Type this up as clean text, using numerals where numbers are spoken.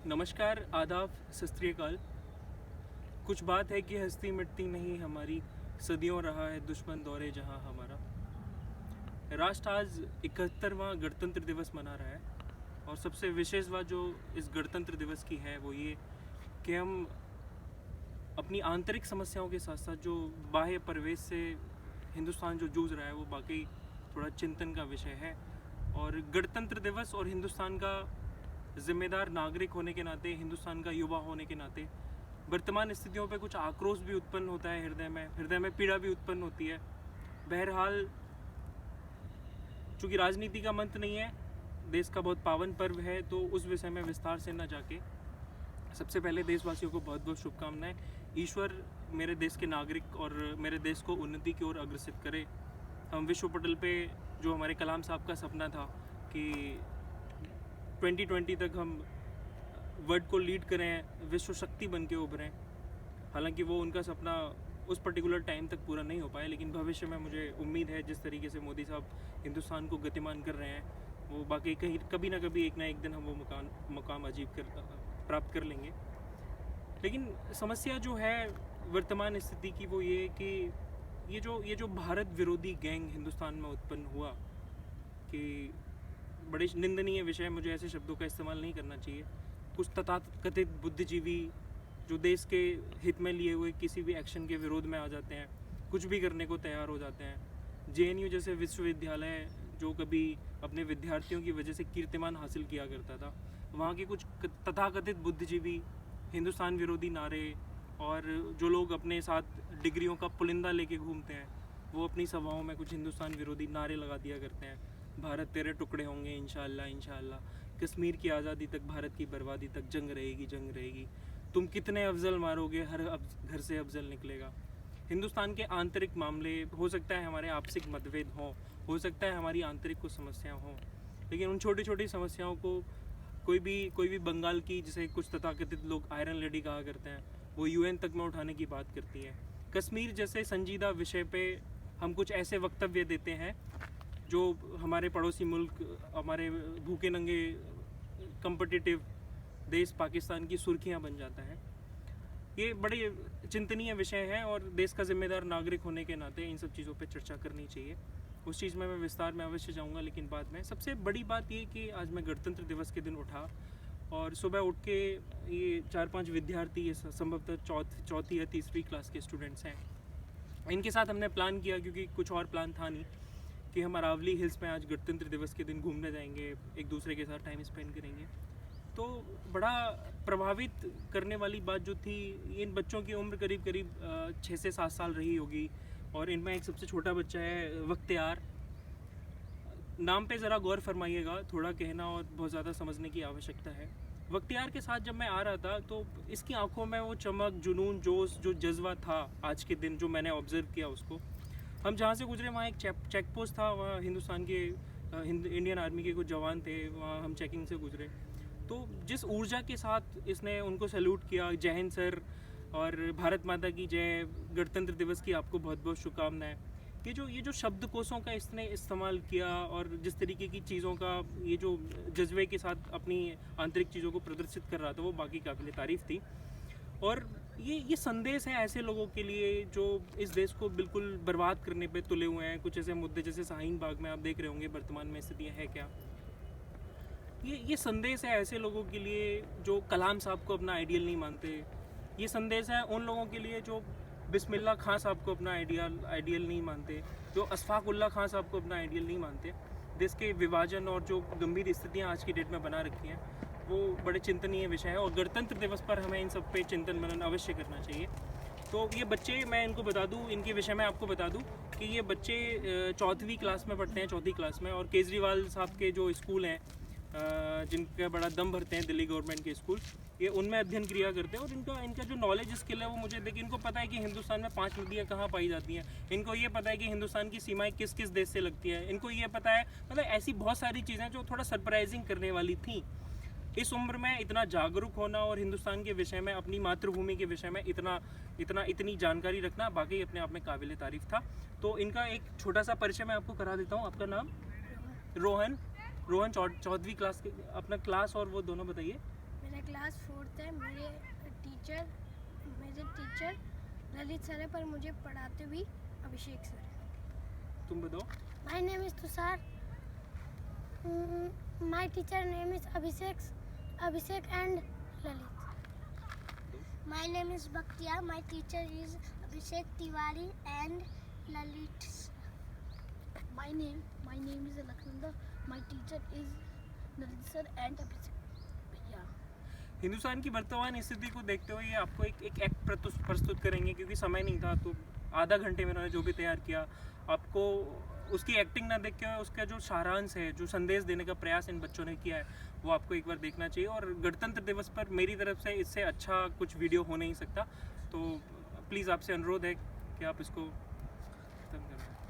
नमस्कार, आदाब, सत श्री अकाल। कुछ बात है कि हस्ती मिटती नहीं हमारी, सदियों रहा है दुश्मन दौरे जहां हमारा। राष्ट्र आज 71वां गणतंत्र दिवस मना रहा है और सबसे विशेष बात जो इस गणतंत्र दिवस की है वो ये कि हम अपनी आंतरिक समस्याओं के साथ साथ जो बाह्य परिवेश से हिंदुस्तान जो जूझ रहा है वो बाकी थोड़ा चिंतन का विषय है। और गणतंत्र दिवस और हिंदुस्तान का जिम्मेदार नागरिक होने के नाते, हिंदुस्तान का युवा होने के नाते वर्तमान स्थितियों पे कुछ आक्रोश भी उत्पन्न होता है, हृदय में पीड़ा भी उत्पन्न होती है। बहरहाल, चूँकि राजनीति का मंत्र नहीं है, देश का बहुत पावन पर्व है, तो उस विषय में विस्तार से न जाके सबसे पहले देशवासियों को बहुत बहुत शुभकामनाएं। ईश्वर मेरे देश के नागरिक और मेरे देश को उन्नति की ओर अग्रसित करे। हम विश्व पटल पे जो हमारे कलाम साहब का सपना था कि 2020 तक हम वर्ल्ड को लीड करें, विश्व शक्ति बन के उभरें। हालांकि वो उनका सपना उस पर्टिकुलर टाइम तक पूरा नहीं हो पाया, लेकिन भविष्य में मुझे उम्मीद है जिस तरीके से मोदी साहब हिंदुस्तान को गतिमान कर रहे हैं, वो बाकी कहीं कभी ना कभी एक ना एक दिन हम वो मुकाम अजीब प्राप्त कर लेंगे। लेकिन समस्या जो है वर्तमान स्थिति की वो ये कि ये जो भारत विरोधी गैंग हिंदुस्तान में उत्पन्न हुआ, कि बड़े निंदनीय विषय, मुझे ऐसे शब्दों का इस्तेमाल नहीं करना चाहिए। कुछ तथाकथित बुद्धिजीवी जो देश के हित में लिए हुए किसी भी एक्शन के विरोध में आ जाते हैं, कुछ भी करने को तैयार हो जाते हैं। जेएनयू जैसे विश्वविद्यालय जो कभी अपने विद्यार्थियों की वजह से कीर्तिमान हासिल किया करता था, वहाँ के कुछ तथाकथित बुद्धिजीवी हिंदुस्तान विरोधी नारे और जो लोग अपने साथ डिग्रियों का पुलिंदा लेके घूमते हैं, वो अपनी सभाओं में कुछ हिंदुस्तान विरोधी नारे लगा दिया करते हैं। भारत तेरे टुकड़े होंगे इंशाअल्लाह इंशाअल्लाह, कश्मीर की आज़ादी तक, भारत की बर्बादी तक जंग रहेगी जंग रहेगी, तुम कितने अफजल मारोगे हर घर से अफजल निकलेगा। हिंदुस्तान के आंतरिक मामले, हो सकता है हमारे आपसिक मतभेद हों, हो सकता है हमारी आंतरिक कुछ समस्याएं हों, लेकिन उन छोटी छोटी समस्याओं को कोई भी बंगाल की, जिसे कुछ तथाकथित लोग आयरन लेडी कहा करते हैं, वो यूएन तक में उठाने की बात करती है। कश्मीर जैसे संजीदा विषय पे हम कुछ ऐसे वक्तव्य देते हैं जो हमारे पड़ोसी मुल्क, हमारे भूखे नंगे कम्पिटिटिव देश पाकिस्तान की सुर्खियां बन जाता है। ये बड़े चिंतनीय विषय हैं और देश का जिम्मेदार नागरिक होने के नाते इन सब चीज़ों पे चर्चा करनी चाहिए। उस चीज़ में मैं विस्तार में अवश्य जाऊंगा, लेकिन बाद में। सबसे बड़ी बात ये कि आज मैं गणतंत्र दिवस के दिन उठा और सुबह उठ के ये 4-5 विद्यार्थी, ये संभवतः चौथी या तीसरी क्लास के स्टूडेंट्स हैं, इनके साथ हमने प्लान किया, क्योंकि कुछ और प्लान था नहीं, कि हम अरावली हिल्स में आज गणतंत्र दिवस के दिन घूमने जाएंगे, एक दूसरे के साथ टाइम स्पेंड करेंगे। तो बड़ा प्रभावित करने वाली बात जो थी, इन बच्चों की उम्र करीब करीब 6 से 7 साल रही होगी, और इनमें एक सबसे छोटा बच्चा है वख्तियार। नाम पे ज़रा गौर फरमाइएगा, थोड़ा कहना और बहुत ज़्यादा समझने की आवश्यकता है। वख्तियार के साथ जब मैं आ रहा था तो इसकी आंखों में वो चमक, जुनून, जोश, जो जज्बा था आज के दिन, जो मैंने ऑब्जर्व किया उसको। हम जहाँ से गुजरे वहाँ एक चेक पोस्ट था, वहाँ हिंदुस्तान के इंडियन आर्मी के कुछ जवान थे, वहाँ हम चेकिंग से गुजरे। तो जिस ऊर्जा के साथ इसने उनको सैल्यूट किया, जय हिंद सर और भारत माता की जय, गणतंत्र दिवस की आपको बहुत बहुत शुभकामनाएं, ये जो शब्दकोशों का इसने इस्तेमाल किया और जिस तरीके की चीज़ों का ये जो जज्बे के साथ अपनी आंतरिक चीज़ों को प्रदर्शित कर रहा था, वो बाकी काबिल तारीफ़ थी। और ये संदेश है ऐसे लोगों के लिए जो इस देश को बिल्कुल बर्बाद करने पे तुले हुए हैं। कुछ ऐसे मुद्दे जैसे शाहीन बाग में आप देख रहे होंगे वर्तमान में स्थितियाँ हैं क्या। ये संदेश है ऐसे लोगों के लिए जो कलाम साहब को अपना आइडियल नहीं मानते। ये संदेश है उन लोगों के लिए जो बिस्मिल्लाह खां साहब को अपना आइडियल नहीं मानते, जो अशफाक उल्लाह खां साहब को अपना आइडियल नहीं मानते। देश के विभाजन और जो गंभीर स्थितियाँ आज की डेट में बना रखी हैं, वो बड़े चिंतनीय विषय है, और गणतंत्र दिवस पर हमें इन सब पे चिंतन मनन अवश्य करना चाहिए। तो ये बच्चे, मैं इनको बता दूं, इनके विषय में आपको बता दूं कि ये बच्चे 4वीं क्लास में पढ़ते हैं, 4वीं क्लास में, और केजरीवाल साहब के जो स्कूल हैं, जिनका बड़ा दम भरते हैं, दिल्ली गवर्नमेंट के स्कूल, ये उनमें अध्ययन क्रिया करते हैं। और इनका जो नॉलेज स्किल है वो मुझे देखिए, इनको पता है कि हिंदुस्तान में 5 नदियाँ कहाँ पाई जाती हैं, इनको ये पता है कि हिंदुस्तान की सीमाएं किस किस देश से लगती हैं, इनको ये पता है, मतलब ऐसी बहुत सारी चीज़ें जो थोड़ा सरप्राइजिंग करने वाली थी। इस उम्र में इतना जागरूक होना और हिंदुस्तान के विषय में, अपनी मातृभूमि के विषय में इतनी जानकारी रखना बाकी अपने आप में काबिल तारीफ़ था। तो इनका एक छोटा सा परिचय मैं आपको करा देता हूँ। आपका नाम? रोहन। 4वीं क्लास के, अपना क्लास और वो दोनों बताइए। मेरा क्लास 4th है। मेरे टीचर ललित सर है, पर मुझे पढ़ाते भी अभिषेक सर है। तुम बताओ। My name is Tushar. My teacher name is Abhishek and Lalit. My name is Bakhtiyar. My teacher is Abhishek Tiwari and Lalit. My name is Alaknanda. My teacher is Lalit sir and Abhishek भैया। हिंदुस्तान की वर्तमान स्थिति को देखते हुए ये आपको एक एक्ट प्रस्तुत करेंगे, क्योंकि समय नहीं था, तो आधा घंटे में उन्होंने जो भी तैयार किया, आपको उसकी एक्टिंग ना देख के उसका जो सारांश है, जो संदेश देने का प्रयास इन बच्चों ने किया है, वो आपको एक बार देखना चाहिए। और गणतंत्र दिवस पर मेरी तरफ से इससे अच्छा कुछ वीडियो हो नहीं सकता, तो प्लीज़ आपसे अनुरोध है कि आप इसको